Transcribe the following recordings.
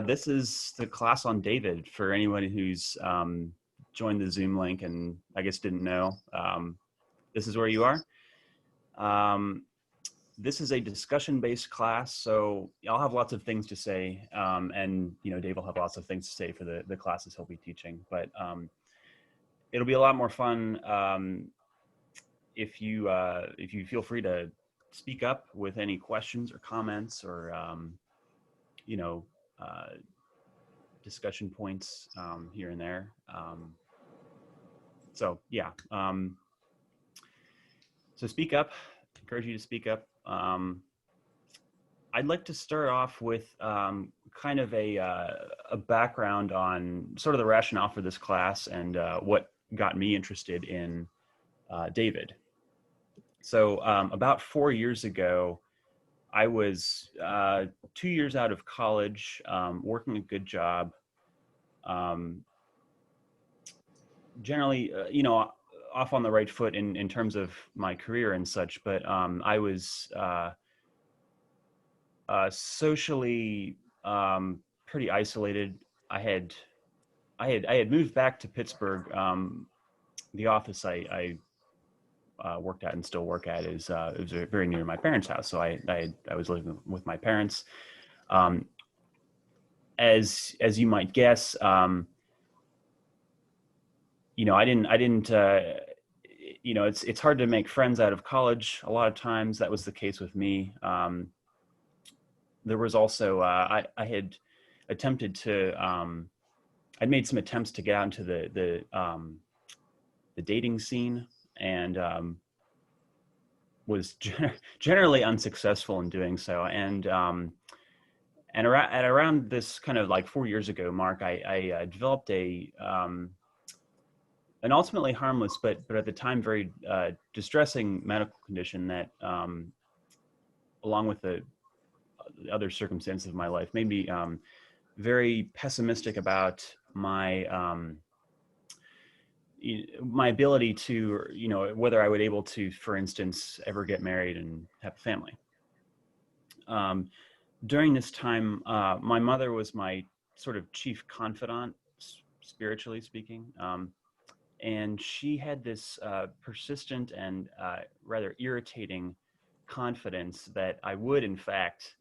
This is the class on David for anyone who's joined the Zoom link and I guess didn't know. This is where you are. This is a discussion-based class, so I'll have lots of things to say, and Dave will have lots of things to say for the classes he'll be teaching. But it'll be a lot more fun if you feel free to speak up with any questions or comments or discussion points here and there. So speak up. Encourage you to speak up. I'd like to start off with kind of a background on sort of the rationale for this class and what got me interested in David. So about 4 years ago, I was 2 years out of college, working a good job. Generally, off on the right foot in terms of my career and such, but I was socially pretty isolated. I had moved back to Pittsburgh. The office I worked at and still work at is it was very near my parents' house, so I was living with my parents. As you might guess, I didn't. It's hard to make friends out of college. A lot of times, that was the case with me. There was also I had attempted to. I'd made some attempts to get out into the dating scene, and was generally unsuccessful in doing so. And around this kind of like 4 years ago mark, I developed an ultimately harmless, but at the time very distressing medical condition that, along with the other circumstances of my life, made me very pessimistic about my ability to, whether I would able to, for instance, ever get married and have a family. During this time, my mother was my sort of chief confidant, spiritually speaking. And she had this persistent and rather irritating confidence that I would, in fact,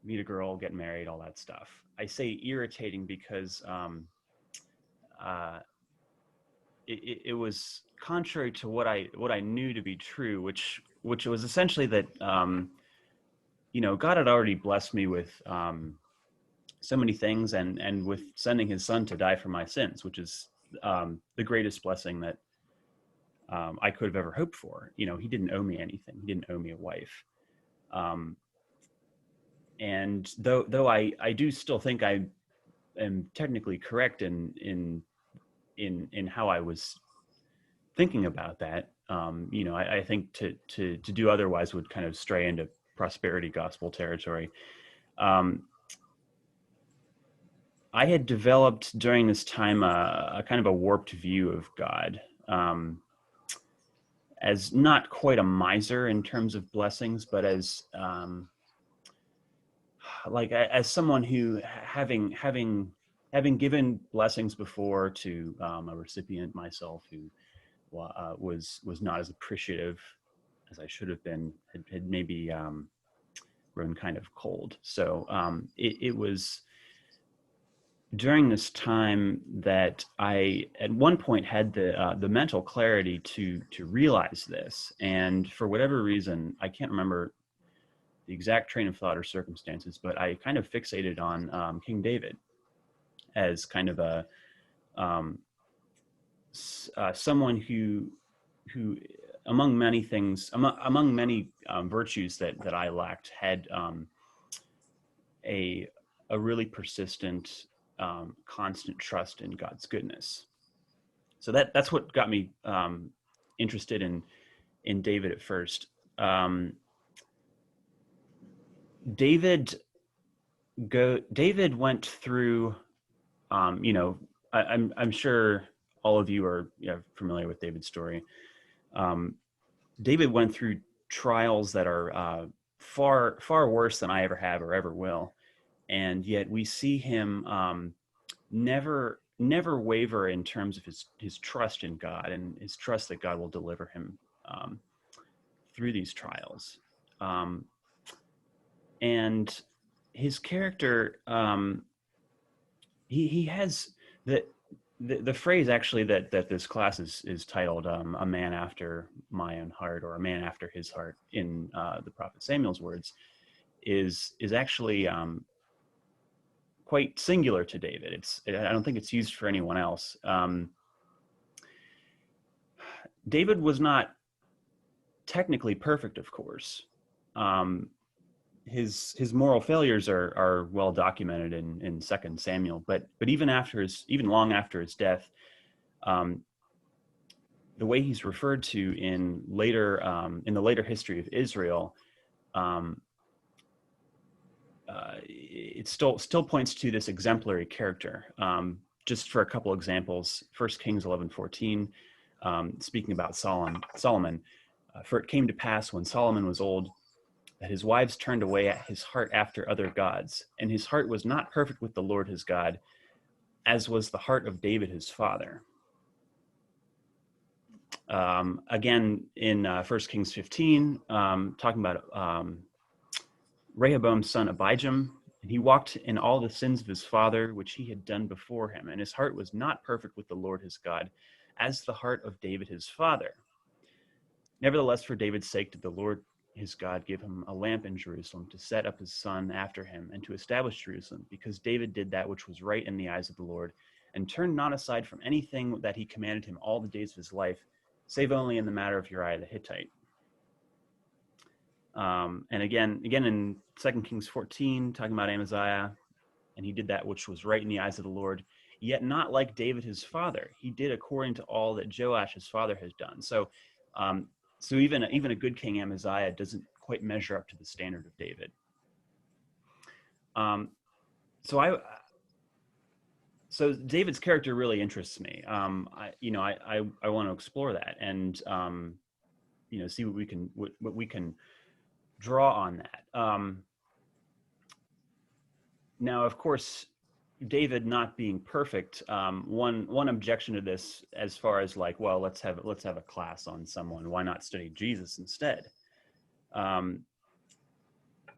meet a girl, get married, all that stuff. I say irritating because it was contrary to what I knew to be true, which was essentially that God had already blessed me with so many things, and with sending His Son to die for my sins, which is the greatest blessing that I could have ever hoped for. He didn't owe me anything. He didn't owe me a wife. And though I do still think I am technically correct in how I was thinking about that, I think to do otherwise would kind of stray into prosperity gospel territory. I had developed during this time a kind of a warped view of God, as not quite a miser in terms of blessings, but as as someone who, having given blessings before to a recipient myself who was not as appreciative as I should have been, had maybe grown kind of cold. So it was during this time that I, at one point, had the mental clarity to realize this, and for whatever reason, I can't remember the exact train of thought or circumstances, but I kind of fixated on King David as kind of a someone who among many things, among many virtues that I lacked, had a really persistent, constant trust in God's goodness. So that's what got me interested in David at first. David went through, I'm sure all of you are familiar with David's story. David went through trials that are far worse than I ever have or ever will. and yet we see him never waver in terms of his trust in God and his trust that God will deliver him um, through these trials. Um, and his character, he has the, the phrase actually that this class is titled "A Man After My Own Heart" or "A Man After His Heart" in the prophet Samuel's words is actually quite singular to David. I don't think it's used for anyone else. David was not technically perfect, of course. Um, his moral failures are well documented in Second Samuel, but even long after his death, um, the way he's referred to in the later history of Israel, um, it still points to this exemplary character. Just for a couple examples, 1 Kings 11:14, speaking about Solomon, for it came to pass when Solomon was old that his wives turned away at his heart after other gods, and his heart was not perfect with the Lord his God, as was the heart of David his father. Again, in 1 Kings 15, talking about Rehoboam's son Abijam, and he walked in all the sins of his father, which he had done before him, and his heart was not perfect with the Lord his God, as the heart of David his father. Nevertheless, for David's sake did the Lord his God give him a lamp in Jerusalem to set up his son after him and to establish Jerusalem, because David did that which was right in the eyes of the Lord, and turned not aside from anything that he commanded him all the days of his life, save only in the matter of Uriah the Hittite. And again in 2 Kings 14, talking about Amaziah, and he did that which was right in the eyes of the Lord, yet not like David his father. He did according to all that Joash his father has done. So even a good king Amaziah doesn't quite measure up to the standard of David. So David's character really interests me. I want to explore that and see what we can draw on that. Now, of course, David not being perfect. One objection to this, as far as like, well, let's have a class on someone. Why not study Jesus instead? To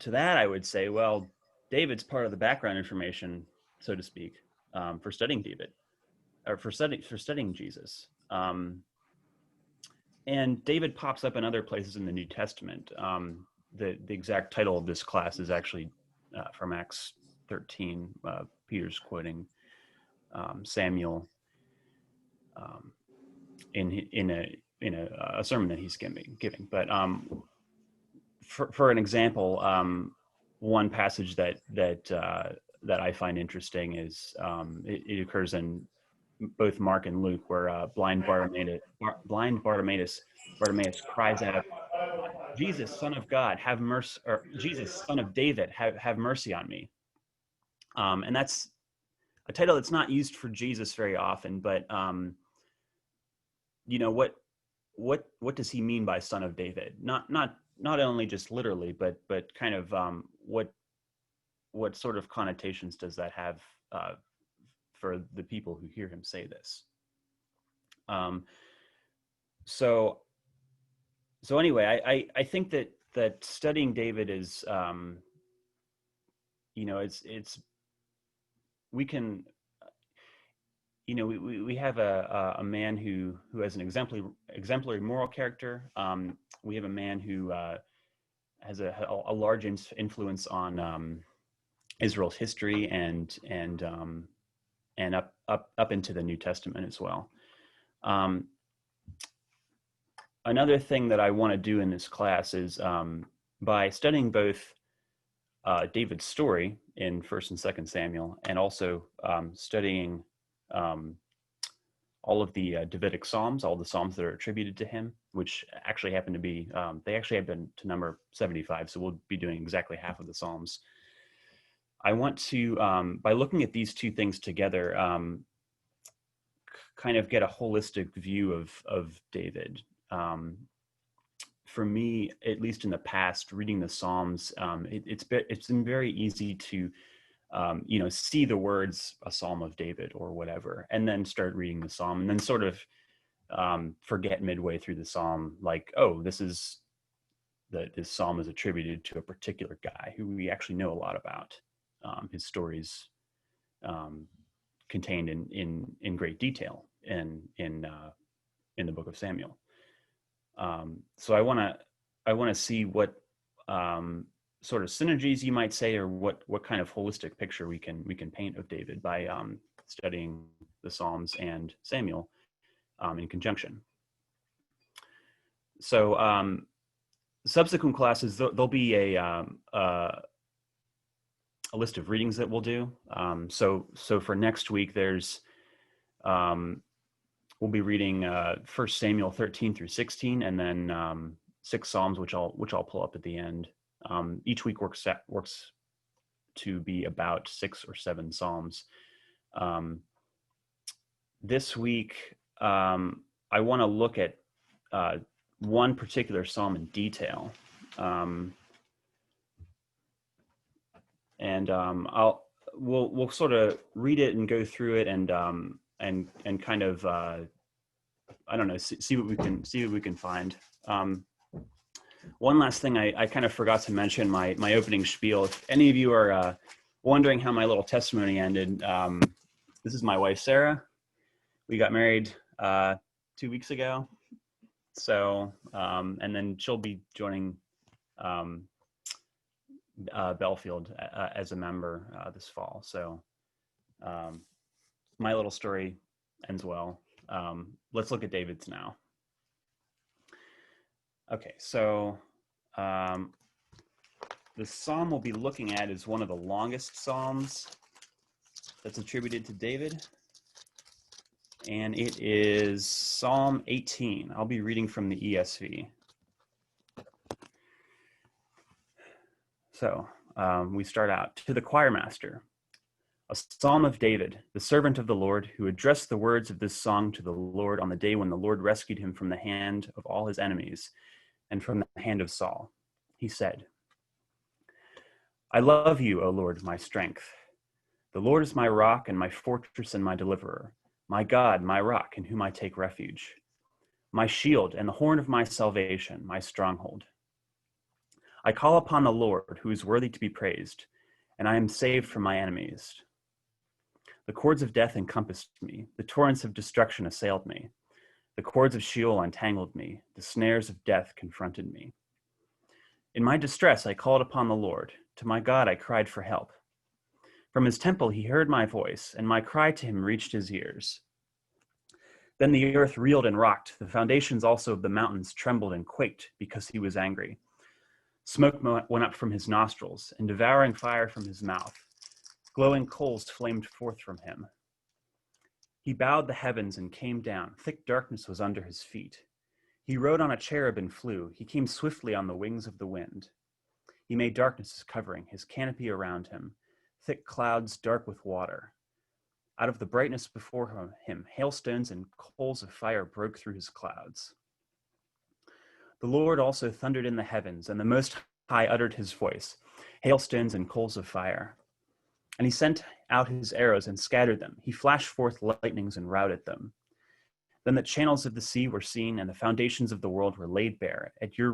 that, I would say, well, David's part of the background information, so to speak, for studying David, or for studying Jesus. And David pops up in other places in the New Testament. The exact title of this class is actually from Acts 13. Peter's quoting Samuel in a sermon that he's giving. But for an example, one passage that I find interesting is it occurs in both Mark and Luke, where blind Bartimaeus cries out, "Jesus, Son of God, have mercy!" Or "Jesus, Son of David, have mercy on me." And that's a title that's not used for Jesus very often, but what does he mean by Son of David? Not only just literally, but kind of what sort of connotations does that have for the people who hear him say this? So anyway, I think that studying David is it's we can we have a man who has an exemplary moral character. We have a man who has a large influence on Israel's history and up into the New Testament as well. Another thing that I want to do in this class is by studying both David's story in 1st and 2nd Samuel, and also studying all of the Davidic Psalms, all the Psalms that are attributed to him, which actually happen to be, they actually happen to number 75, so we'll be doing exactly half of the Psalms. I want to, by looking at these two things together, kind of get a holistic view of David. For me, at least in the past, reading the Psalms, it's been very easy to see the words a Psalm of David or whatever, and then start reading the Psalm, and then sort of forget midway through the Psalm, like, oh, this Psalm is attributed to a particular guy who we actually know a lot about. His stories contained in great detail in the book of Samuel. So I want to see what sort of synergies you might say, or what kind of holistic picture we can paint of David by studying the Psalms and Samuel in conjunction. So subsequent classes, there'll be a list of readings that we'll do. So for next week, there's we'll be reading 1 Samuel 13 through 16, and then 6 Psalms, which I'll pull up at the end. Each week works to be about 6 or 7 Psalms. This week, I want to look at one particular Psalm in detail, and we'll sort of read it and go through it, and kind of I don't know, see what we can find. One last thing I kind of forgot to mention, my opening spiel. If any of you are wondering how my little testimony ended, this is my wife, Sarah. We got married 2 weeks ago. So, and then she'll be joining Bellefield as a member this fall. So my little story ends well. Let's look at David's now. Okay, so the psalm we'll be looking at is one of the longest psalms that's attributed to David, and it is Psalm 18. I'll be reading from the ESV. So we start out. To the choir master, a psalm of David, the servant of the Lord, who addressed the words of this song to the Lord on the day when the Lord rescued him from the hand of all his enemies and from the hand of Saul. He said, I love you, O Lord, my strength. The Lord is my rock and my fortress and my deliverer, my God, my rock, in whom I take refuge, my shield and the horn of my salvation, my stronghold. I call upon the Lord, who is worthy to be praised, and I am saved from my enemies. The cords of death encompassed me, the torrents of destruction assailed me. The cords of Sheol entangled me, the snares of death confronted me. In my distress I called upon the Lord, to my God I cried for help. From his temple he heard my voice, and my cry to him reached his ears. Then the earth reeled and rocked, the foundations also of the mountains trembled and quaked because he was angry. Smoke went up from his nostrils, and devouring fire from his mouth. Glowing coals flamed forth from him. He bowed the heavens and came down. Thick darkness was under his feet. He rode on a cherub and flew. He came swiftly on the wings of the wind. He made darkness his covering, his canopy around him, thick clouds dark with water. Out of the brightness before him, hailstones and coals of fire broke through his clouds. The Lord also thundered in the heavens, and the Most High uttered his voice, hailstones and coals of fire. And he sent out his arrows and scattered them. He flashed forth lightnings and routed them. Then the channels of the sea were seen, and the foundations of the world were laid bare at your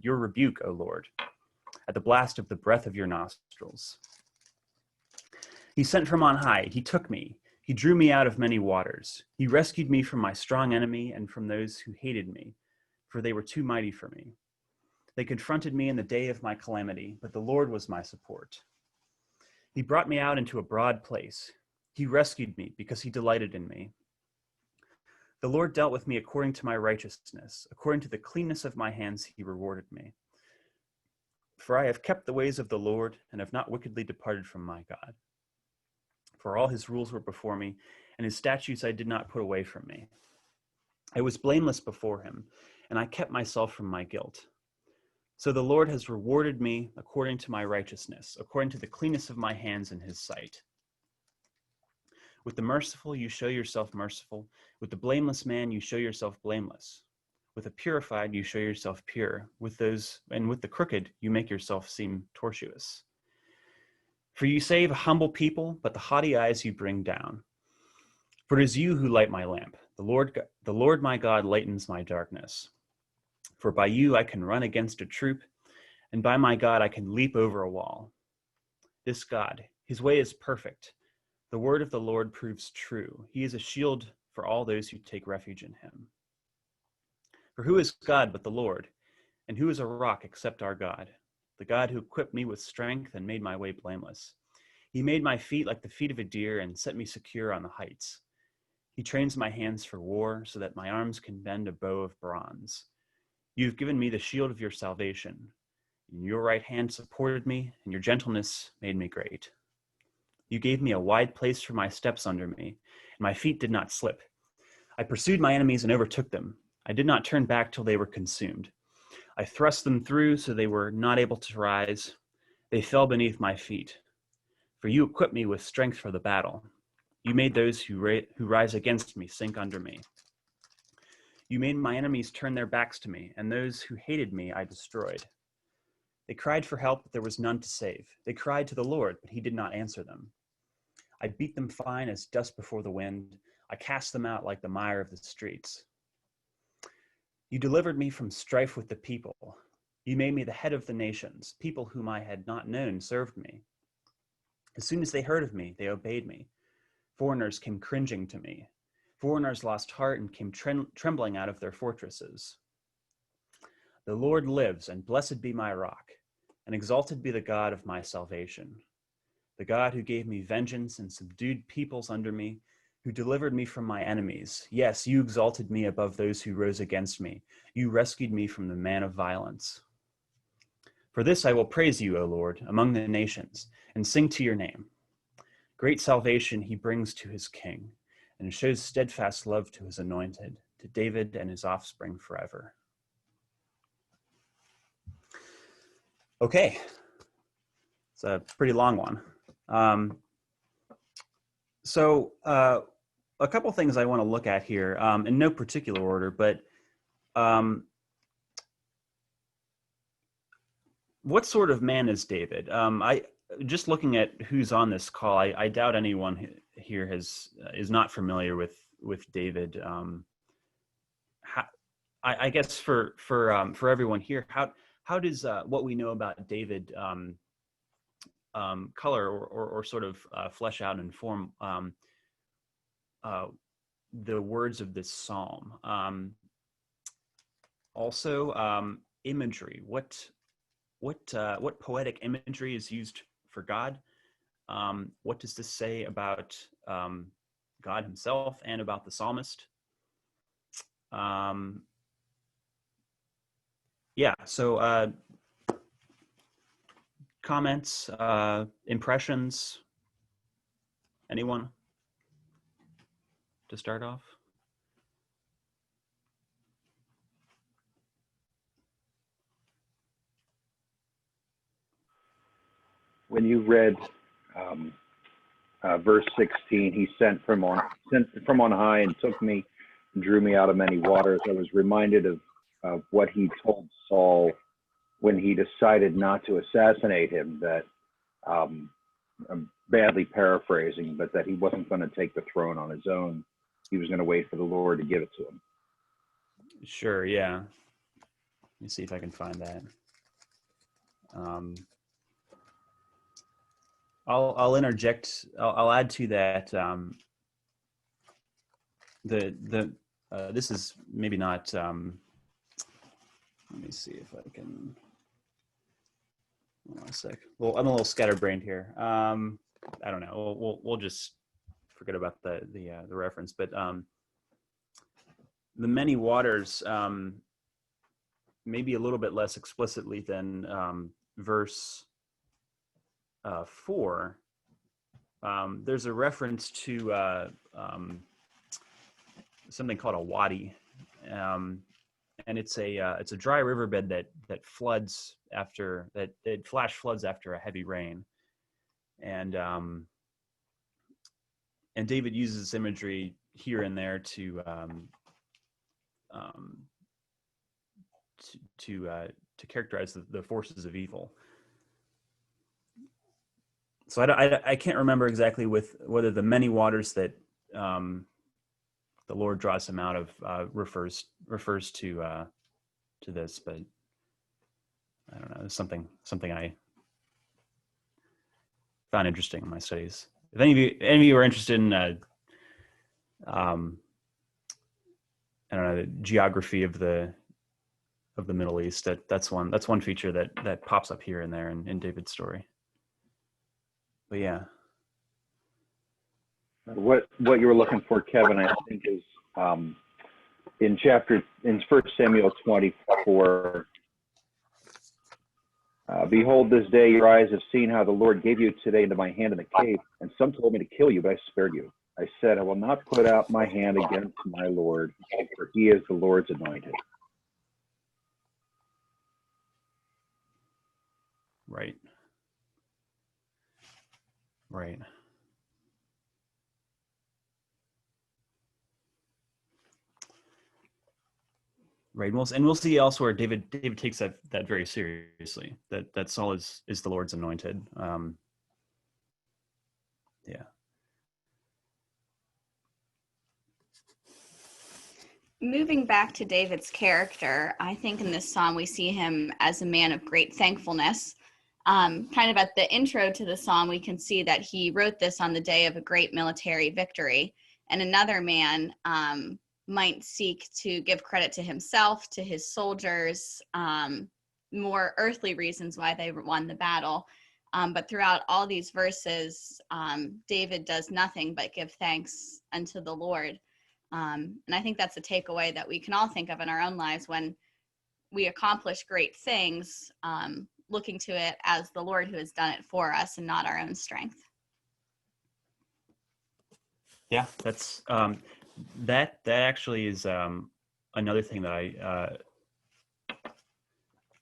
rebuke, O Lord, at the blast of the breath of your nostrils. He sent from on high. He took me. He drew me out of many waters. He rescued me from my strong enemy and from those who hated me, for they were too mighty for me. They confronted me in the day of my calamity, but the Lord was my support. He brought me out into a broad place. He rescued me because he delighted in me. The Lord dealt with me according to my righteousness. According to the cleanness of my hands, he rewarded me. For I have kept the ways of the Lord and have not wickedly departed from my God. For all his rules were before me, and his statutes I did not put away from me. I was blameless before him, and I kept myself from my guilt. So the Lord has rewarded me according to my righteousness, according to the cleanness of my hands in his sight. With the merciful, you show yourself merciful. With the blameless man, you show yourself blameless. With the purified, you show yourself pure. With the crooked, you make yourself seem tortuous. For you save a humble people, but the haughty eyes you bring down. For it is you who light my lamp. The Lord my God lightens my darkness. For by you I can run against a troop, and by my God I can leap over a wall. This God, his way is perfect. The word of the Lord proves true. He is a shield for all those who take refuge in him. For who is God but the Lord? And who is a rock except our God? The God who equipped me with strength and made my way blameless. He made my feet like the feet of a deer and set me secure on the heights. He trains my hands for war so that my arms can bend a bow of bronze. You've given me the shield of your salvation. And your right hand supported me, and your gentleness made me great. You gave me a wide place for my steps under me, and my feet did not slip. I pursued my enemies and overtook them. I did not turn back till they were consumed. I thrust them through so they were not able to rise. They fell beneath my feet. For you equipped me with strength for the battle. You made those who rise against me sink under me. You made my enemies turn their backs to me, and those who hated me I destroyed. They cried for help, but there was none to save. They cried to the Lord, but he did not answer them. I beat them fine as dust before the wind. I cast them out like the mire of the streets. You delivered me from strife with the people. You made me the head of the nations. People whom I had not known served me. As soon as they heard of me, they obeyed me. Foreigners came cringing to me. Foreigners lost heart and came trembling out of their fortresses. The Lord lives, and blessed be my rock, and exalted be the God of my salvation. The God who gave me vengeance and subdued peoples under me, who delivered me from my enemies. Yes, you exalted me above those who rose against me. You rescued me from the man of violence. For this I will praise you, O Lord, among the nations, and sing to your name. Great salvation he brings to his king, and shows steadfast love to his anointed, to David and his offspring forever. Okay, it's a pretty long one. So a couple things I want to look at here, in no particular order, but what sort of man is David? I just looking at who's on this call, I doubt anyone here is not familiar with David. I guess for everyone here, how does what we know about David color or sort of flesh out and form the words of this psalm? Also, imagery. What poetic imagery is used for God? What does this say about God himself and about the psalmist? So comments, impressions, anyone to start off? When you read verse 16, he sent from on high and took me and drew me out of many waters. I was reminded of what he told Saul when he decided not to assassinate him, that I'm badly paraphrasing, but that he wasn't going to take the throne on his own. He was going to wait for the Lord to give it to him. Sure, yeah. Let me see if I can find that. I'll interject. I'll add to that. This is maybe not. Let me see if I can. Hold on a sec. Well, I'm a little scatterbrained here. I don't know. We'll just forget about the reference. But the many waters, maybe a little bit less explicitly than verse 4. There's a reference to something called a wadi, and it's a dry riverbed that floods after that. It flash floods after a heavy rain, and David uses this imagery here and there to characterize the forces of evil. So I can't remember exactly with whether the many waters that the Lord draws him out of refers to this, but I don't know. It's something I found interesting in my studies. If any of you are interested in um, I don't know, the geography of the Middle East, that's one feature that pops up here and there in David's story. But yeah. What you were looking for, Kevin, I think is in 1 Samuel 24. Behold, this day your eyes have seen how the Lord gave you today into my hand in the cave, and some told me to kill you, but I spared you. I said, I will not put out my hand against my Lord, for he is the Lord's anointed. Right. Right. Right. And we'll see elsewhere. David takes that very seriously. That Saul is the Lord's anointed. Yeah. Moving back to David's character, I think in this psalm we see him as a man of great thankfulness. Kind of at the intro to the psalm, we can see that he wrote this on the day of a great military victory. And another man might seek to give credit to himself, to his soldiers, more earthly reasons why they won the battle. But throughout all these verses, David does nothing but give thanks unto the Lord. And I think that's a takeaway that we can all think of in our own lives when we accomplish great things, looking to it as the Lord who has done it for us and not our own strength. Yeah, that's that actually is another thing that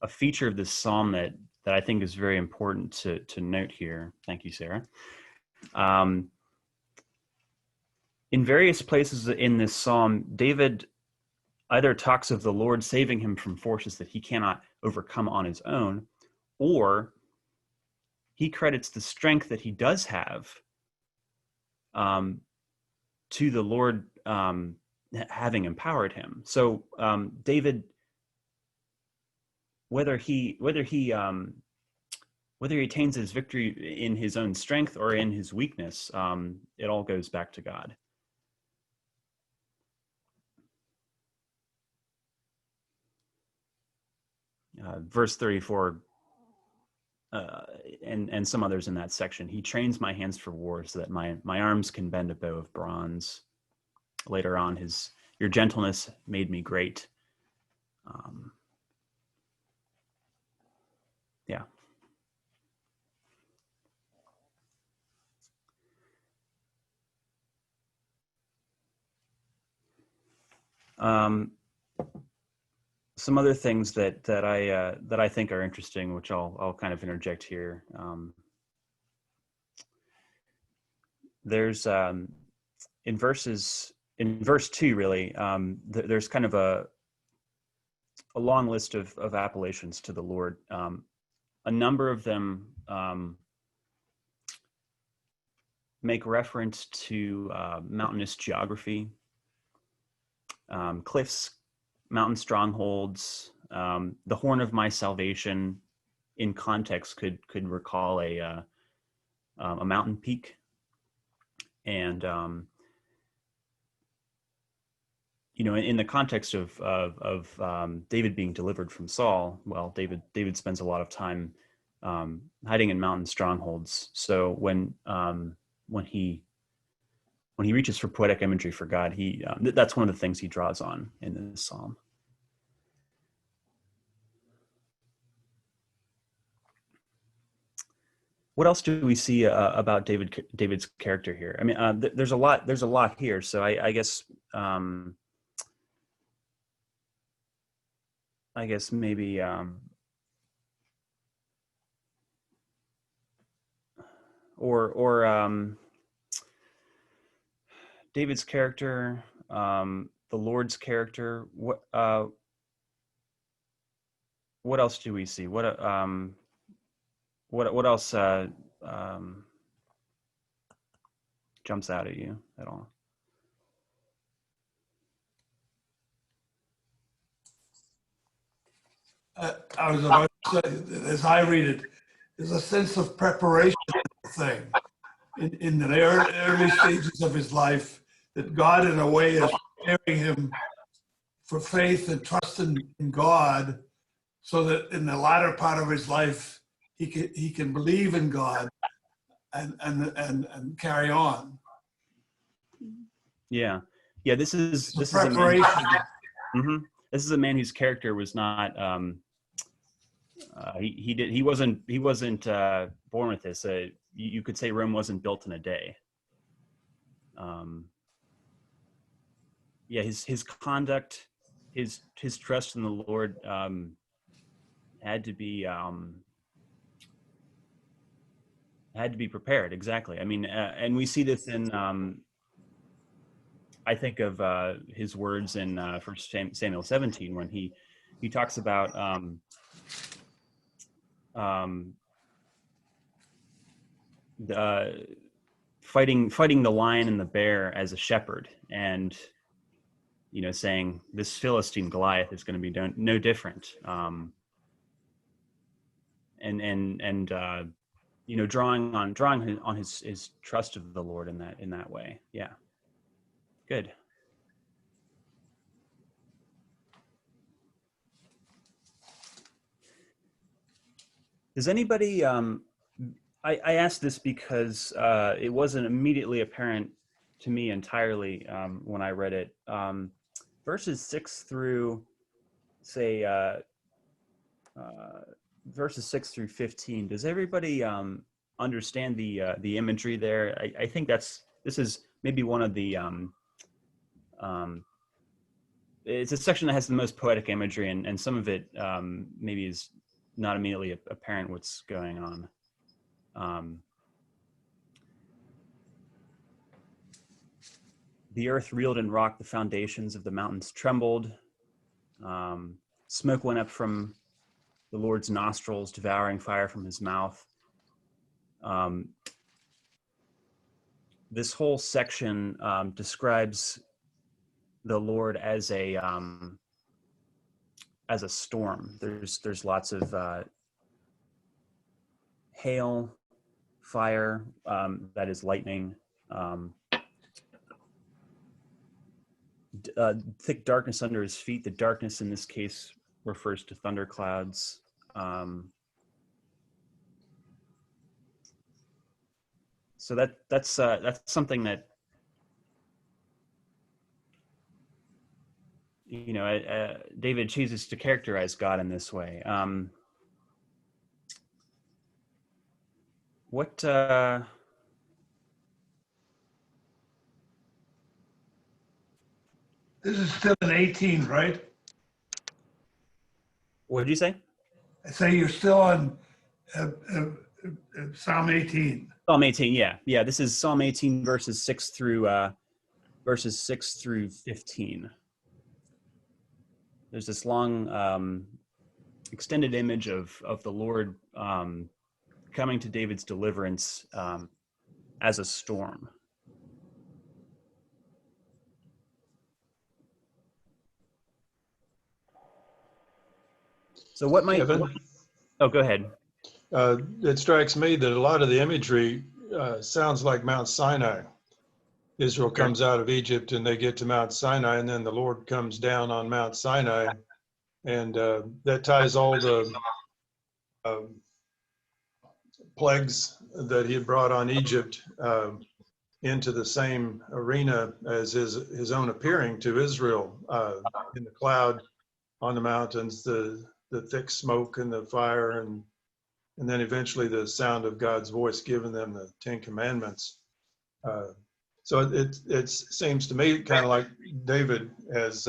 a feature of this psalm that I think is very important to note here. Thank you, Sarah. In various places in this psalm, David either talks of the Lord saving him from forces that he cannot overcome on his own, or he credits the strength that he does have to the Lord having empowered him. So David, whether he attains his victory in his own strength or in his weakness, it all goes back to God. Verse 34, and some others in that section. He trains my hands for war so that my arms can bend a bow of bronze. Later on, your gentleness made me great. Yeah. Some other things that I think are interesting, which I'll kind of interject here. There's in verse 2, really, there's kind of a long list of appellations to the Lord. A number of them make reference to mountainous geography, cliffs, mountain strongholds. The horn of my salvation, in context, could recall a mountain peak, and in the context of David being delivered from Saul, well, David spends a lot of time hiding in mountain strongholds. So when he reaches for poetic imagery for God, that's one of the things he draws on in this psalm. What else do we see about David's character here? I mean, there's a lot here. So I guess maybe or David's character, the Lord's character. What else do we see? What else jumps out at you at all. I was about to say, as I read it, there's a sense of preparation thing in the early stages of his life, that God in a way is preparing him for faith and trust in God, so that in the latter part of his life, he can believe in God and carry on. Yeah. This is It's a man. preparation. This is a man whose character was not. He wasn't born with this. You could say Rome wasn't built in a day. His conduct, his trust in the Lord had to be prepared. Exactly. I mean, and we see this in. I think of his words in 1 Samuel 17 when he talks about fighting the lion and the bear as a shepherd, and saying this Philistine Goliath is going to be no different, and drawing on his trust of the Lord in that way. Yeah. Good. Does anybody, I asked this because it wasn't immediately apparent to me entirely when I read it. Verses 6 through, say, verses 6 through 15, does everybody understand the imagery there? I think this is maybe one of the, it's a section that has the most poetic imagery, and some of it maybe is not immediately apparent what's going on. The earth reeled and rocked, the foundations of the mountains trembled. Smoke went up from the Lord's nostrils, devouring fire from his mouth. This whole section describes the Lord as a storm. There's lots of hail, fire, that is lightning, thick darkness under his feet. The darkness in this case refers to thunderclouds. So that's something that David chooses to characterize God in this way. This is still in 18, right? What did you say? I say you're still on Psalm 18. Psalm 18, yeah. This is Psalm 18, verses 6 through 15. There's this long, extended image of the Lord coming to David's deliverance as a storm. So what might? Kevin? Oh, go ahead. It strikes me that a lot of the imagery sounds like Mount Sinai. Israel comes out of Egypt and they get to Mount Sinai, and then the Lord comes down on Mount Sinai, and that ties all the plagues that he had brought on Egypt into the same arena as his own appearing to Israel in the cloud on the mountains, the thick smoke and the fire, and then eventually the sound of God's voice giving them the Ten Commandments. So it seems to me kind of like David has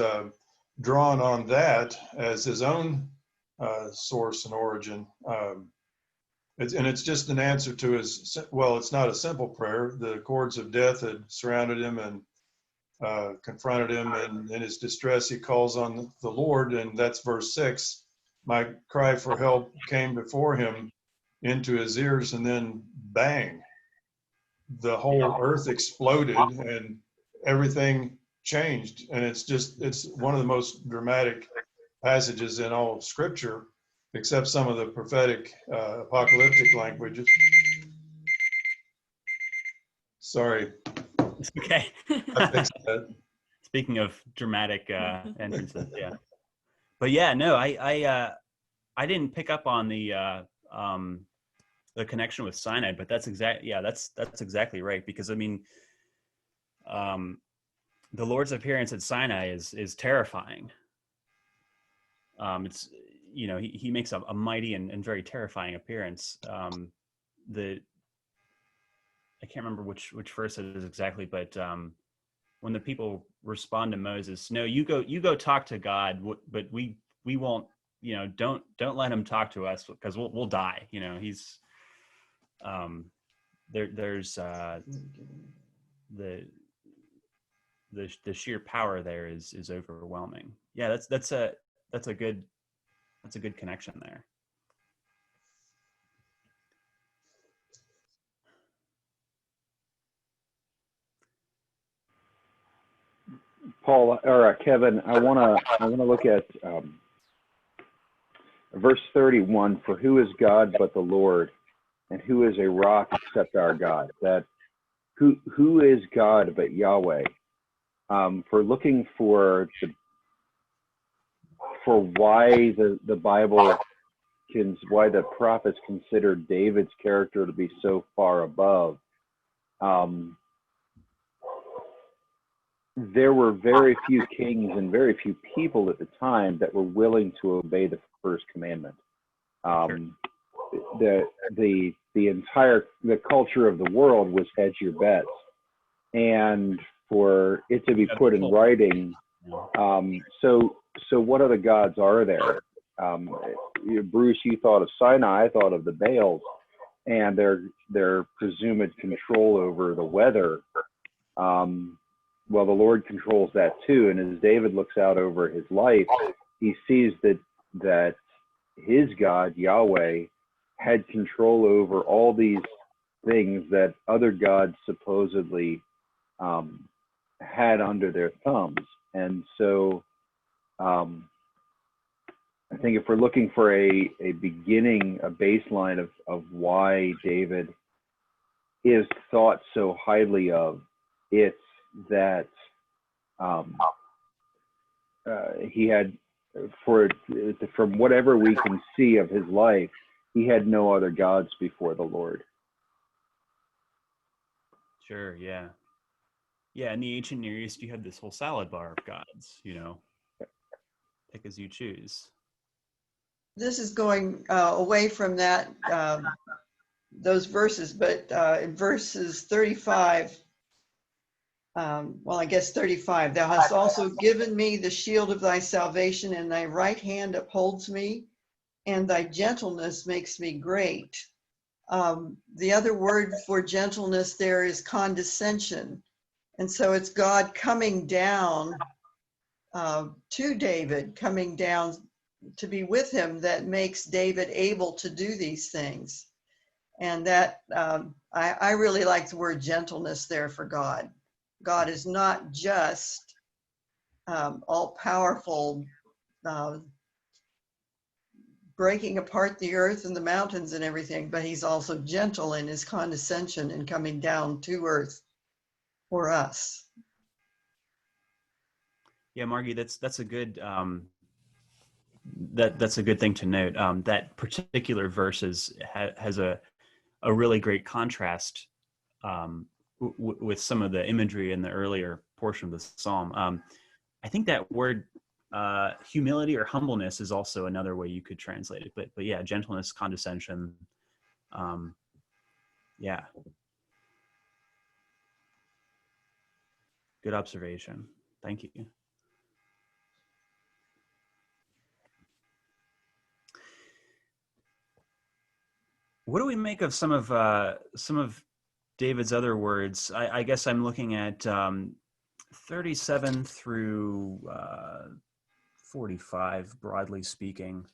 drawn on that as his own source and origin. It's just an answer to his, well, it's not a simple prayer. The cords of death had surrounded him and confronted him, and in his distress he calls on the Lord, and that's verse 6. My cry for help came before him into his ears, and then bang, the whole earth exploded and everything changed. And it's one of the most dramatic passages in all of Scripture, except some of the prophetic apocalyptic languages. Sorry, It's okay. I fixed that. Speaking of dramatic entrances, yeah. But yeah, no, I didn't pick up on the connection with Sinai, but that's exactly right. Because I mean, the Lord's appearance at Sinai is terrifying. It's, you know, he makes a mighty and very terrifying appearance. I can't remember which verse it is exactly, but when the people respond to Moses, no, you go talk to God, but we won't, you know, don't let him talk to us because we'll die. You know, he's there's the sheer power there is overwhelming. Yeah, that's a good connection there. Paul or Kevin, I wanna look at verse 31. For who is God but the Lord, and who is a rock except our God? That who is God but Yahweh? For looking for why the Bible why the prophets consider David's character to be so far above. There were very few kings and very few people at the time that were willing to obey the first commandment. The entire culture of the world was hedge your bets, and for it to be put in writing. So what other gods are there? Bruce, you thought of Sinai. I thought of the Baals and their presumed control over the weather. Well, the Lord controls that too. And as David looks out over his life, he sees that his God, Yahweh, had control over all these things that other gods supposedly had under their thumbs. And so I think if we're looking for a beginning, a baseline of why David is thought so highly of, it's that he had, from whatever we can see of his life, he had no other gods before the Lord. Sure, yeah. Yeah, in the ancient Near East, you had this whole salad bar of gods, you know, pick as you choose. This is going away from that, those verses, but in verses 35, well, I guess 35, thou hast also given me the shield of thy salvation, and thy right hand upholds me, and thy gentleness makes me great. The other word for gentleness there is condescension. And so it's God coming down to David, coming down to be with him, that makes David able to do these things. And that I really like the word gentleness there for God. God is not just all powerful, breaking apart the earth and the mountains and everything, but he's also gentle in his condescension and coming down to earth for us. Yeah, Margie, that's a good that's a good thing to note. That particular verse has a really great contrast with some of the imagery in the earlier portion of the psalm. I think that word humility or humbleness is also another way you could translate it. But yeah, gentleness, condescension. Yeah. Good observation. Thank you. What do we make of some of David's other words? I guess I'm looking at 37 through 45, broadly speaking.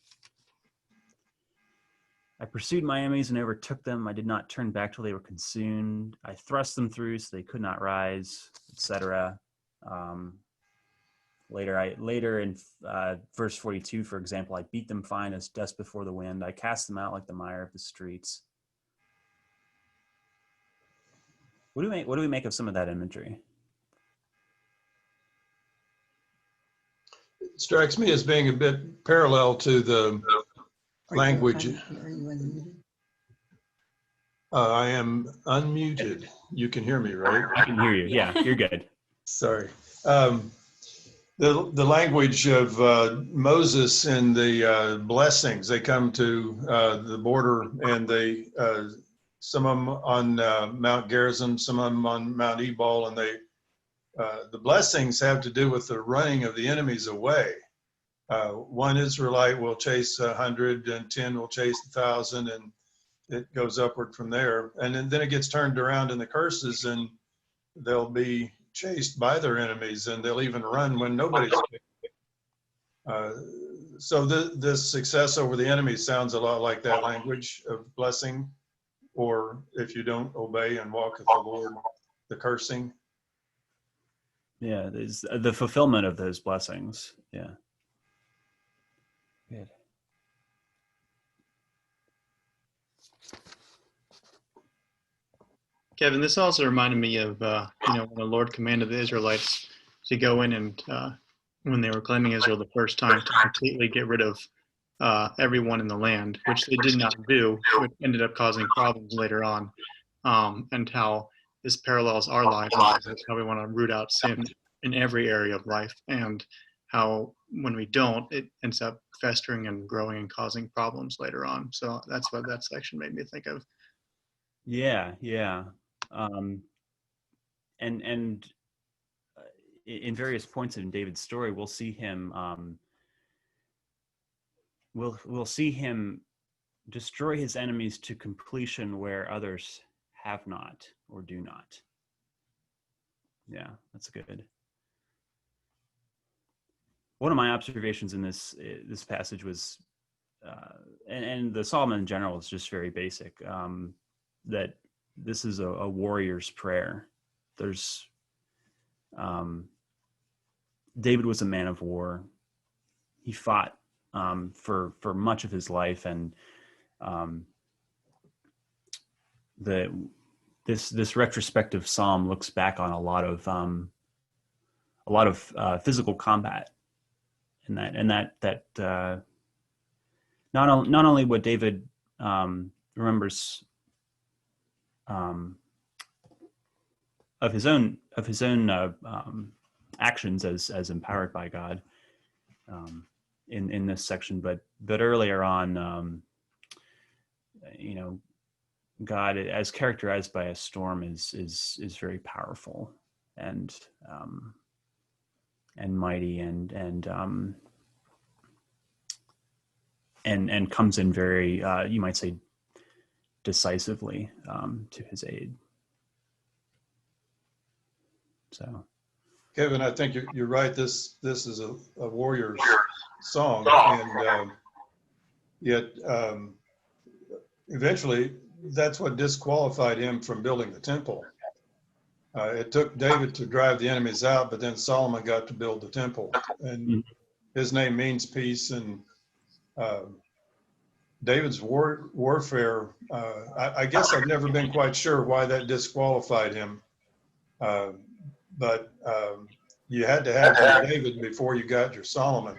I pursued my enemies and overtook them. I did not turn back till they were consumed. I thrust them through so they could not rise, etc. Later in verse 42, for example, I beat them fine as dust before the wind. I cast them out like the mire of the streets. What do we make of some of that imagery? It strikes me as being a bit parallel to the language. I am unmuted. You can hear me, right? I can hear you. Yeah, you're good. Sorry. The language of Moses and the blessings, they come to the border, and they some of them on Mount Gerizim, some of them on Mount Ebal, and they the blessings have to do with the running of the enemies away. One Israelite will chase 100, and 10 will chase 1,000, and it goes upward from there. And then it gets turned around in the curses, and they'll be chased by their enemies, and they'll even run when nobody's so this success over the enemy sounds a lot like that language of blessing, or if you don't obey and walk with the Lord, the cursing. Yeah, there's the fulfillment of those blessings. Yeah. Good. Kevin, this also reminded me of when the Lord commanded the Israelites to go in and when they were claiming Israel the first time, to completely get rid of everyone in the land, which they did not do, which ended up causing problems later on, and how this parallels our lives, and how we want to root out sin in every area of life, and how when we don't, it ends up festering and growing and causing problems later on. So that's what that section made me think of. Yeah. And in various points in David's story, we'll see him we'll see him destroy his enemies to completion where others have not or do not. Yeah, that's good. One of my observations in this passage was, and the Psalm in general is just very basic, that this is a warrior's prayer. There's David was a man of war. He fought for much of his life, and this retrospective psalm looks back on a lot of physical combat, and that not only what David remembers of his own actions as empowered by God in this section, but earlier on, God, as characterized by a storm, is very powerful and mighty and comes in very you might say decisively to his aid. So, Kevin, I think you're right. This is a warrior's song, and yet eventually that's what disqualified him from building the temple. It took David to drive the enemies out, but then Solomon got to build the temple, and his name means peace. And David's warfare, I guess I've never been quite sure why that disqualified him. But you had to have your David before you got your Solomon.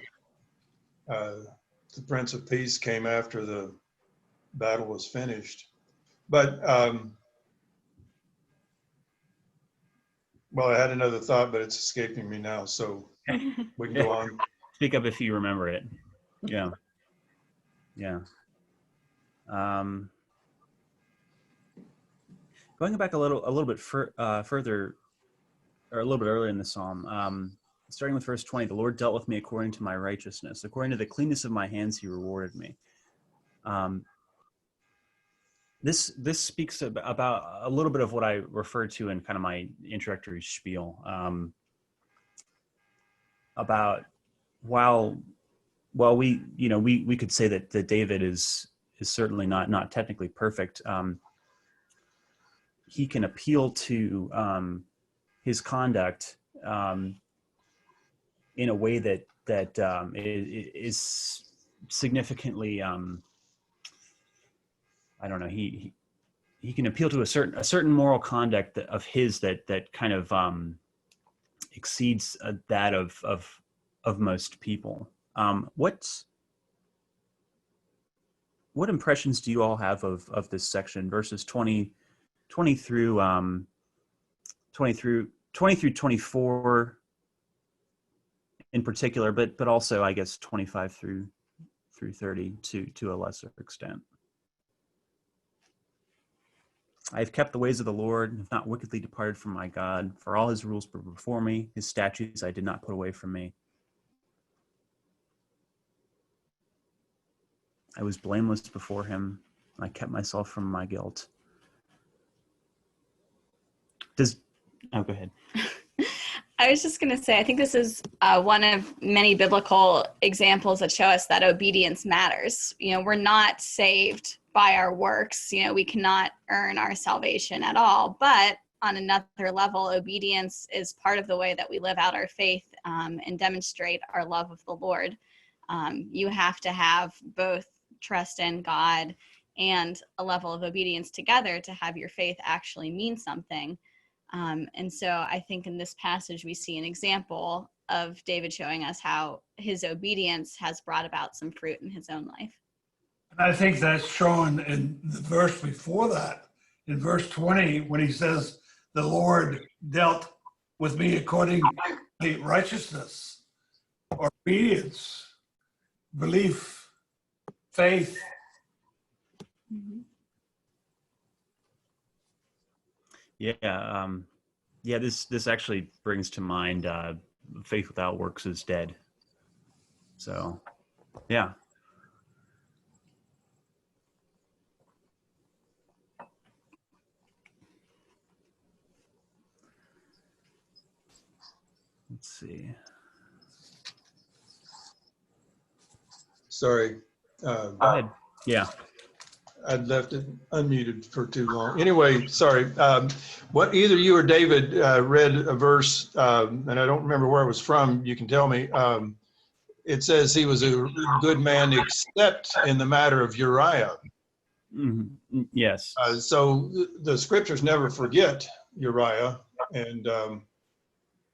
The Prince of Peace came after the battle was finished. But, well, I had another thought, but it's escaping me now, so we can go on. Speak up if you remember it. Yeah. Going back a little bit further, or a little bit earlier in the psalm, starting with verse 20, the Lord dealt with me according to my righteousness. According to the cleanness of my hands, he rewarded me. This speaks about a little bit of what I referred to in kind of my introductory spiel, about while we could say that David is certainly not technically perfect, he can appeal to his conduct in a way that is significantly, I don't know, he can appeal to a certain moral conduct of his that kind of exceeds that of most people. What impressions do you all have of this section, verses 20 through 24 in particular, but also I guess 25 through 30 to a lesser extent? I have kept the ways of the Lord, and have not wickedly departed from my God. For all his rules were before me, his statutes I did not put away from me. I was blameless before him. I kept myself from my guilt. Go ahead. I was just going to say, I think this is one of many biblical examples that show us that obedience matters. We're not saved by our works. We cannot earn our salvation at all. But on another level, obedience is part of the way that we live out our faith and demonstrate our love of the Lord. You have to have both trust in God and a level of obedience together to have your faith actually mean something. And so I think in this passage, we see an example of David showing us how his obedience has brought about some fruit in his own life. And I think that's shown in the verse before that, in verse 20, when he says, the Lord dealt with me according to righteousness, obedience, belief, faith. Mm-hmm. Yeah, this actually brings to mind faith without works is dead. So, yeah. Let's see. Sorry. Go ahead. Yeah. I'd left it unmuted for too long. Anyway, sorry. What either you or David read a verse, and I don't remember where it was from. You can tell me. It says he was a good man except in the matter of Uriah. Mm-hmm. Yes. So the scriptures never forget Uriah and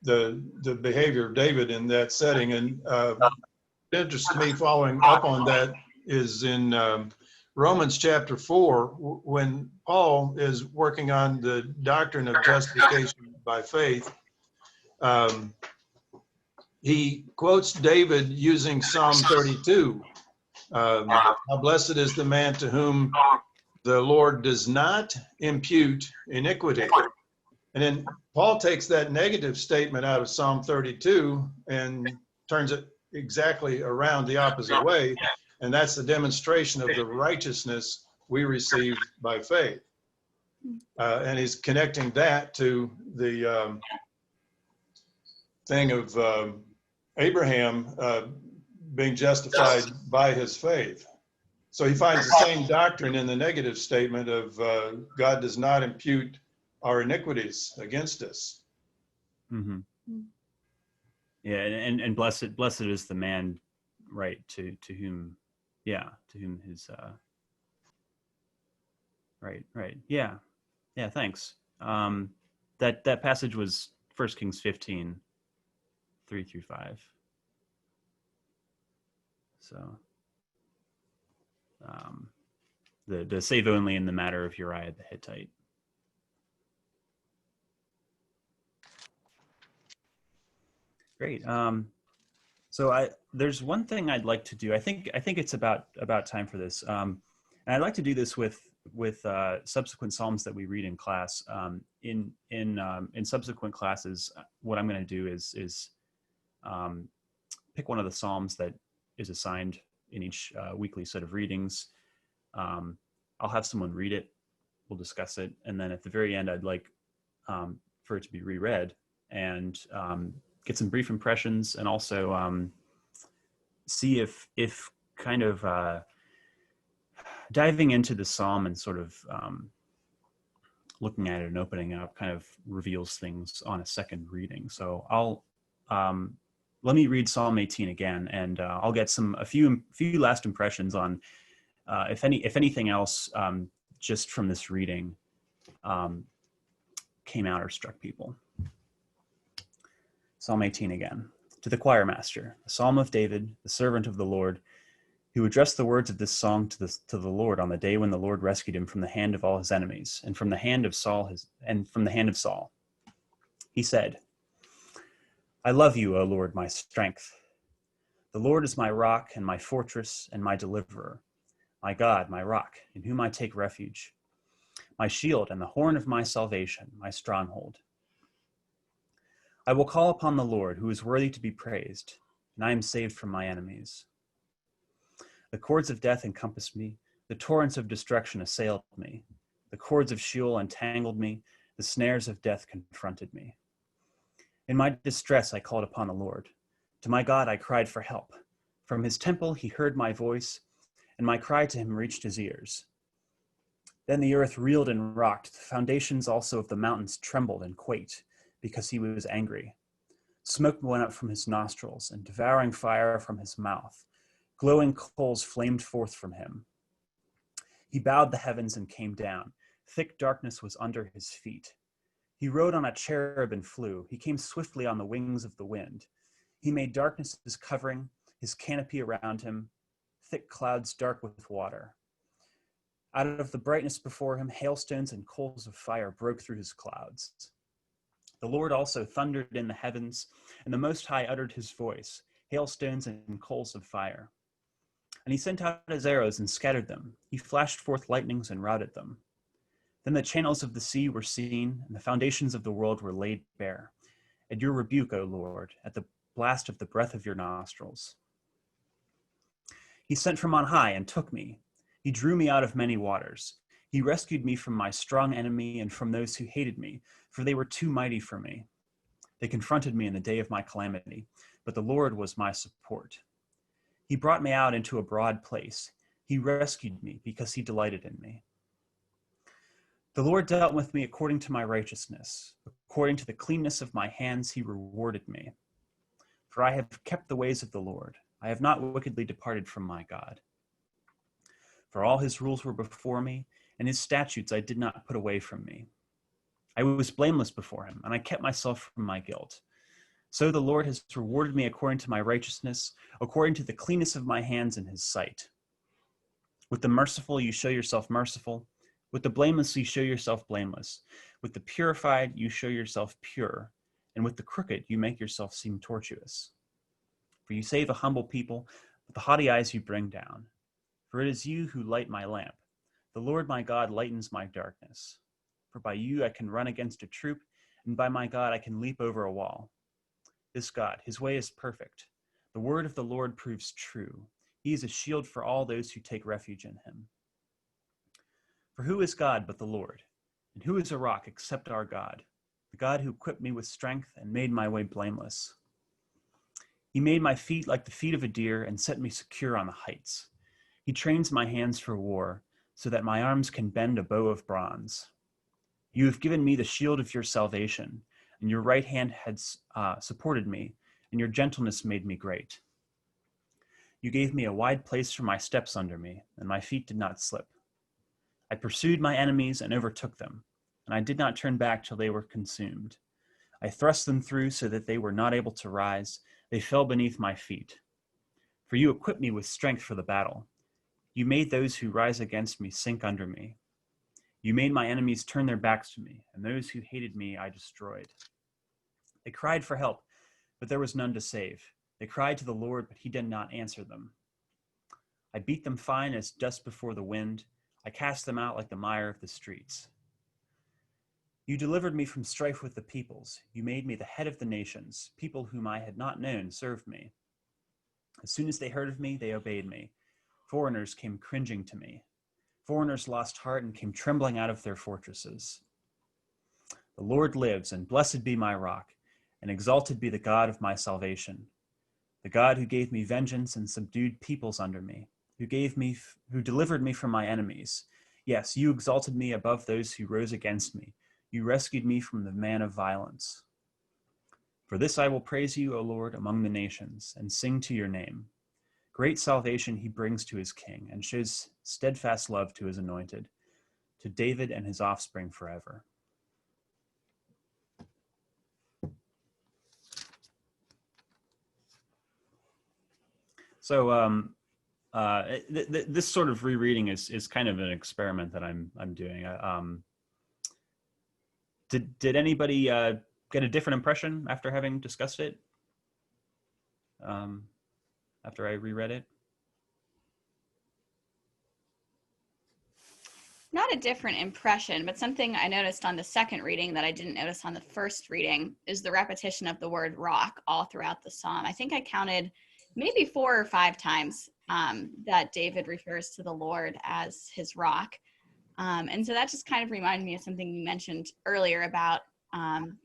the behavior of David in that setting. And it interests me, following up on that, is in Romans chapter 4, when Paul is working on the doctrine of justification by faith. He quotes David using Psalm 32. How blessed is the man to whom the Lord does not impute iniquity. And then Paul takes that negative statement out of Psalm 32 and turns it exactly around the opposite way. And that's the demonstration of the righteousness we receive by faith. And he's connecting that to the thing of Abraham being justified by his faith. So he finds the same doctrine in the negative statement of God does not impute our iniquities against us. Mm-hmm. Yeah, and blessed is the man, right, to whom his right. Yeah, thanks. That passage was 1 Kings 15, 3-5. So the save only in the matter of Uriah the Hittite. Great. So there's one thing I'd like to do. I think it's about time for this. And I'd like to do this with subsequent Psalms that we read in class. In subsequent classes, what I'm going to do is pick one of the Psalms that is assigned in each weekly set of readings. I'll have someone read it. We'll discuss it, and then at the very end, I'd like for it to be reread and get some brief impressions, and also see if kind of diving into the psalm and sort of looking at it and opening up kind of reveals things on a second reading. So I'll let me read Psalm 18 again, and I'll get a few last impressions on if anything else just from this reading came out or struck people. Psalm 18 again. To the choir master, a psalm of David, the servant of the Lord, who addressed the words of this song to the Lord on the day when the Lord rescued him from the hand of all his enemies and from the hand of Saul. He said, I love you, O Lord, my strength. The Lord is my rock and my fortress and my deliverer, my God, my rock, in whom I take refuge, my shield and the horn of my salvation, my stronghold. I will call upon the Lord, who is worthy to be praised, and I am saved from my enemies. The cords of death encompassed me, the torrents of destruction assailed me, the cords of Sheol entangled me, the snares of death confronted me. In my distress I called upon the Lord. To my God I cried for help. From his temple he heard my voice, and my cry to him reached his ears. Then the earth reeled and rocked, the foundations also of the mountains trembled and quaked, because he was angry. Smoke went up from his nostrils, and devouring fire from his mouth. Glowing coals flamed forth from him. He bowed the heavens and came down. Thick darkness was under his feet. He rode on a cherub and flew. He came swiftly on the wings of the wind. He made darkness his covering, his canopy around him, thick clouds dark with water. Out of the brightness before him, hailstones and coals of fire broke through his clouds. The Lord also thundered in the heavens, and the Most High uttered his voice, hailstones and coals of fire. And he sent out his arrows and scattered them. He flashed forth lightnings and routed them. Then the channels of the sea were seen, and the foundations of the world were laid bare. At your rebuke, O Lord, at the blast of the breath of your nostrils. He sent from on high and took me. He drew me out of many waters. He rescued me from my strong enemy and from those who hated me, for they were too mighty for me. They confronted me in the day of my calamity, but the Lord was my support. He brought me out into a broad place. He rescued me because he delighted in me. The Lord dealt with me according to my righteousness. According to the cleanness of my hands, he rewarded me. For I have kept the ways of the Lord. I have not wickedly departed from my God. For all his rules were before me, and his statutes I did not put away from me. I was blameless before him, and I kept myself from my guilt. So the Lord has rewarded me according to my righteousness, according to the cleanness of my hands in his sight. With the merciful you show yourself merciful. With the blameless you show yourself blameless. With the purified you show yourself pure. And with the crooked you make yourself seem tortuous. For you save a humble people, but the haughty eyes you bring down. For it is you who light my lamp. The Lord my God lightens my darkness. For by you I can run against a troop, and by my God I can leap over a wall. This God, his way is perfect. The word of the Lord proves true. He is a shield for all those who take refuge in him. For who is God but the Lord? And who is a rock except our God? The God who equipped me with strength and made my way blameless. He made my feet like the feet of a deer and set me secure on the heights. He trains my hands for war, so that my arms can bend a bow of bronze. You have given me the shield of your salvation, and your right hand has supported me, and your gentleness made me great. You gave me a wide place for my steps under me, and my feet did not slip. I pursued my enemies and overtook them, and I did not turn back till they were consumed. I thrust them through so that they were not able to rise. They fell beneath my feet. For you equipped me with strength for the battle. You made those who rise against me sink under me. You made my enemies turn their backs to me, and those who hated me I destroyed. They cried for help, but there was none to save. They cried to the Lord, but he did not answer them. I beat them fine as dust before the wind. I cast them out like the mire of the streets. You delivered me from strife with the peoples. You made me the head of the nations. People whom I had not known served me. As soon as they heard of me, they obeyed me. Foreigners came cringing to me. Foreigners lost heart and came trembling out of their fortresses. The Lord lives, and blessed be my rock, and exalted be the God of my salvation. The God who gave me vengeance and subdued peoples under me. who delivered me from my enemies. Yes, you exalted me above those who rose against me. You rescued me from the man of violence. For this I will praise you, O Lord, among the nations, and sing to your name. Great salvation he brings to his king, and shows steadfast love to his anointed, to David and his offspring forever. So this sort of rereading is kind of an experiment that I'm doing. Did anybody get a different impression after having discussed it? After I reread it? Not a different impression, but something I noticed on the second reading that I didn't notice on the first reading is the repetition of the word rock all throughout the psalm. I think I counted maybe 4 or 5 times that David refers to the Lord as his rock. And so that just kind of reminded me of something you mentioned earlier about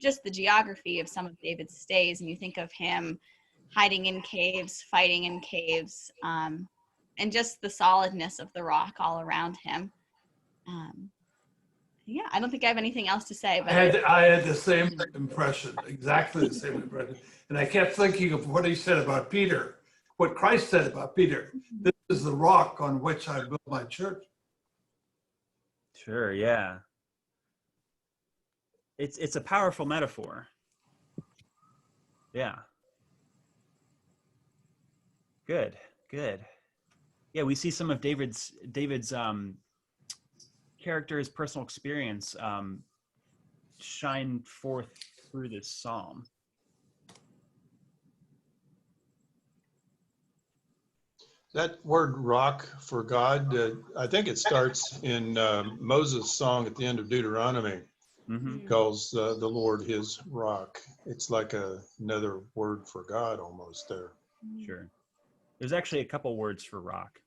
just the geography of some of David's stays. And you think of him hiding in caves, fighting in caves, and just the solidness of the rock all around him. Yeah, I don't think I have anything else to say. But I had the same impression, exactly the same impression. And I kept thinking of what he said about Peter, what Christ said about Peter. This is the rock on which I built my church. Sure, yeah. It's a powerful metaphor. Yeah. Good. Yeah, we see some of David's character, his personal experience shine forth through this psalm. That word rock for God, I think it starts in Moses' song at the end of Deuteronomy. Mm-hmm. He calls the Lord his rock. It's like another word for God almost there. Sure. There's actually a couple words for rock.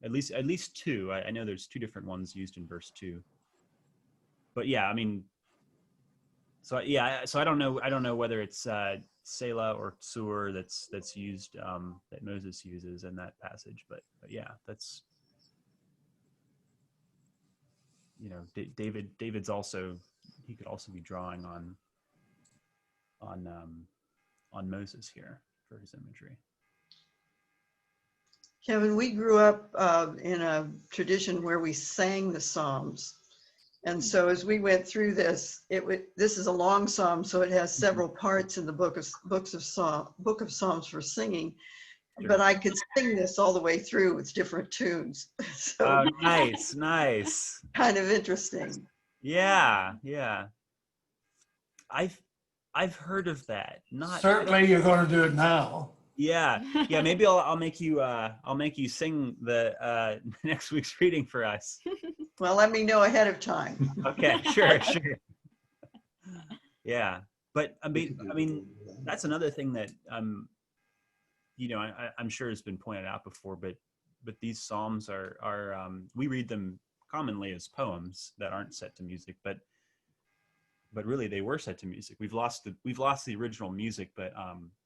At least 2. I know there's 2 different ones used in verse 2. But yeah, I mean, so I don't know whether it's Selah or Tsur that's used that Moses uses in that passage, but yeah, that's, you know, David's also, he could also be drawing on Moses here for his imagery. Kevin, we grew up in a tradition where we sang the Psalms. And so as we went through this, this is a long psalm, so it has several parts in the book of Psalms for singing. Sure. But I could sing this all the way through with different tunes. So Nice. kind of interesting. Yeah. I've heard of that. Not Certainly you're going to do it now. Yeah. Maybe I'll make you sing the next week's reading for us. Well, let me know ahead of time. Okay, sure. Yeah, but I mean, that's another thing that you know, I'm sure has been pointed out before, but these psalms are we read them commonly as poems that aren't set to music, but really they were set to music. We've lost the original music, but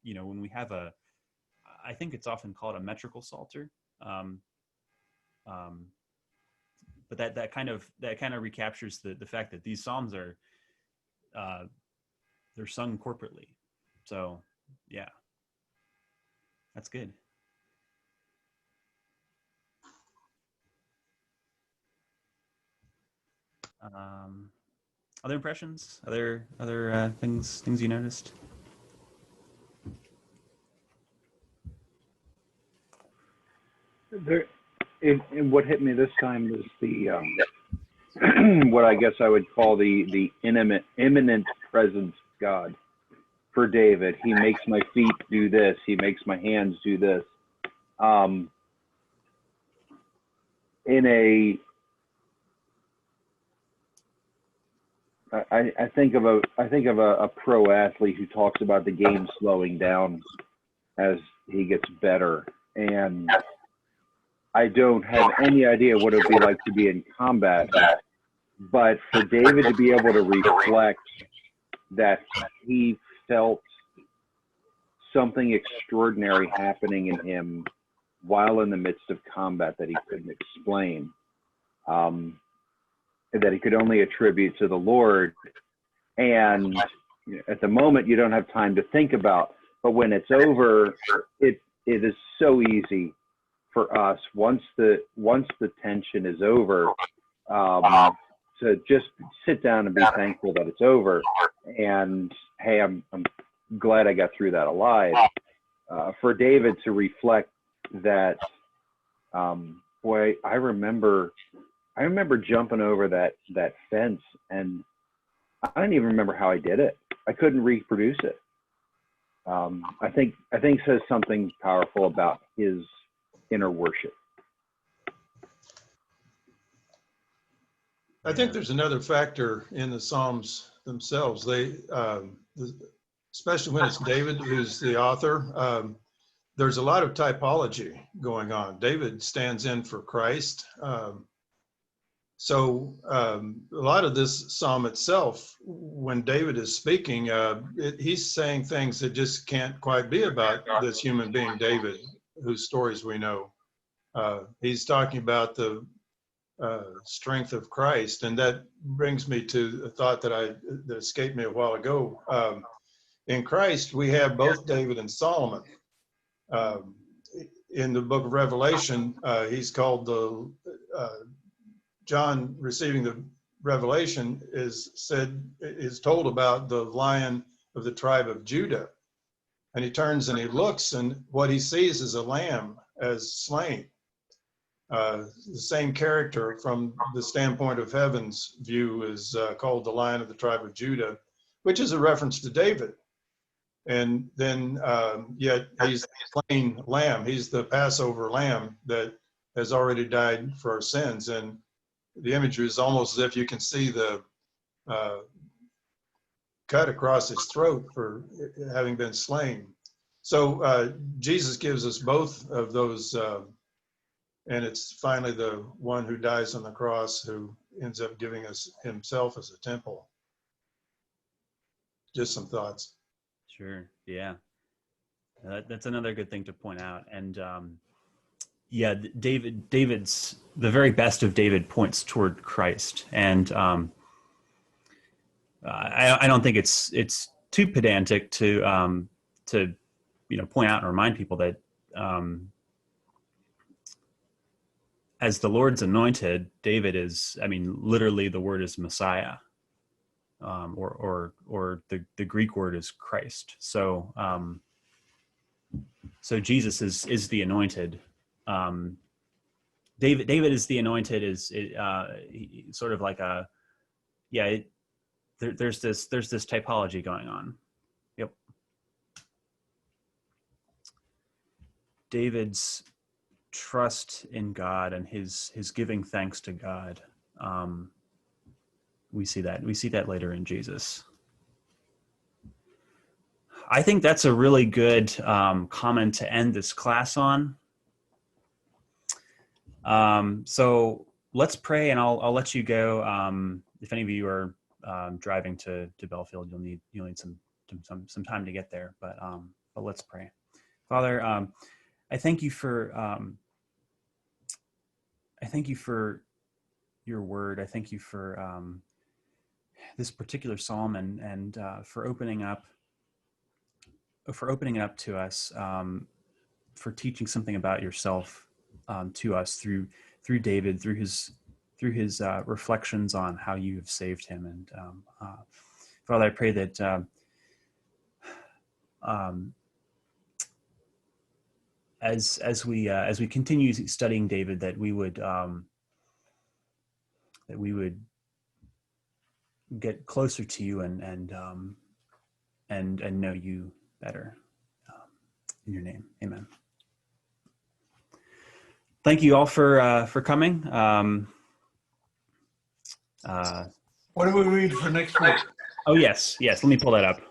you know, when we have I think it's often called a metrical psalter. But that kind of recaptures the fact that these psalms are they're sung corporately. So yeah, that's good. Other impressions? Other things you noticed? And what hit me this time was the what I guess I would call the imminent presence of God for David. He makes my feet do this. He makes my hands do this. I think of a pro athlete who talks about the game slowing down as he gets better, and I don't have any idea what it would be like to be in combat, but for David to be able to reflect that he felt something extraordinary happening in him while in the midst of combat that he couldn't explain, that he could only attribute to the Lord. And at the moment, you don't have time to think about, but when it's over, it is so easy for us, once the tension is over, to just sit down and be thankful that it's over. And hey, I'm glad I got through that alive. For David to reflect that, boy, I remember jumping over that fence, and I don't even remember how I did it. I couldn't reproduce it. I think says something powerful about his inner worship. I think there's another factor in the Psalms themselves. Especially when it's David who's the author, there's a lot of typology going on. David stands in for Christ. So a lot of this psalm itself, when David is speaking, he's saying things that just can't quite be about this human being, David, whose stories we know. He's talking about the strength of Christ. And that brings me to a thought that escaped me a while ago. In Christ, we have both David and Solomon. In the book of Revelation, he's called John receiving the revelation is told about the Lion of the tribe of Judah. And he turns and he looks, and what he sees is a lamb as slain. The same character from the standpoint of heaven's view is called the Lion of the tribe of Judah, which is a reference to David. And then yet he's the slain lamb. He's the Passover lamb that has already died for our sins. And the imagery is almost as if you can see the cut across his throat for having been slain. So Jesus gives us both of those, and it's finally the one who dies on the cross who ends up giving us himself as a temple. Just some thoughts. Sure. Yeah. That's another good thing to point out. And yeah, David's the very best of David points toward Christ. And I don't think it's too pedantic to point out and remind people that as the Lord's anointed, David is, literally the word is Messiah. Or the Greek word is Christ. So Jesus is the anointed. David is the anointed. Is sort of like there's this typology going on. Yep. David's trust in God and his giving thanks to God. We see that later in Jesus. I think that's a really good comment to end this class on. So let's pray, and I'll let you go. If any of you are driving to Belfield, you'll need some time to get there. But let's pray. Father, I thank you for your word. I thank you for this particular psalm and for opening up to us, for teaching something about yourself to us through David, through his reflections on how you have saved him. And Father, I pray that as we continue studying David, that we would get closer to you and know you better. In your name, amen. Thank you all for coming. What do we read for next week? Oh yes. Let me pull that up.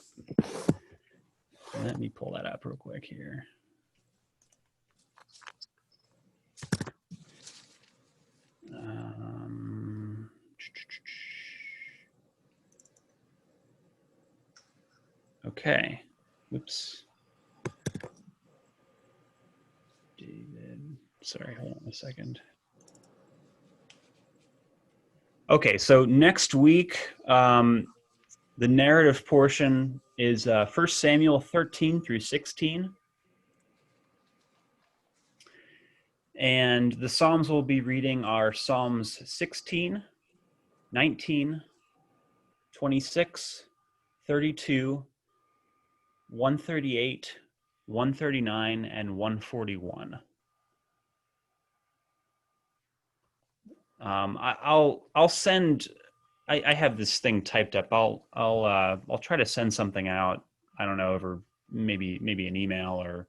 Real quick here. Okay. Whoops. David. Sorry, hold on a second. Okay, so next week, the narrative portion is 1 Samuel 13 through 16. And the Psalms we'll be reading are Psalms 16, 19, 26, 32, 138, 139, and 141. I'll send. I have this thing typed up. I'll try to send something out. I don't know, over maybe an email or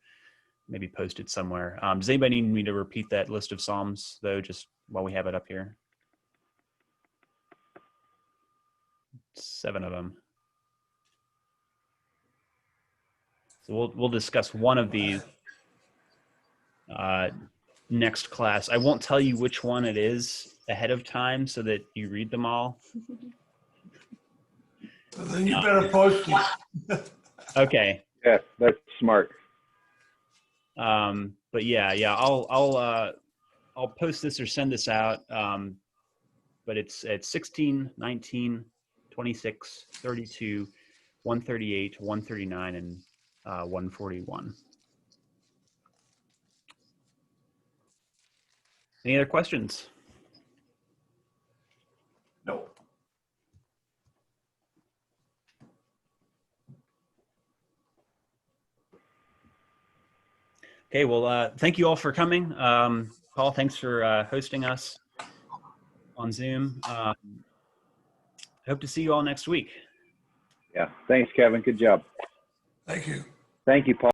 maybe post it somewhere. Does anybody need me to repeat that list of Psalms though, just while we have it up here? 7 of them. So we'll discuss one of these next class. I won't tell you which one it is ahead of time so that you read them all. But then you better post it. Okay. Yeah, that's smart. But yeah, I'll post this or send this out. But it's at 16, 19, 26, 32, 138, 139, and 141. Any other questions? No. Okay, well, thank you all for coming. Paul, thanks for hosting us on Zoom. Hope to see you all next week. Yeah. Thanks, Kevin. Good job. Thank you. Thank you, Paul.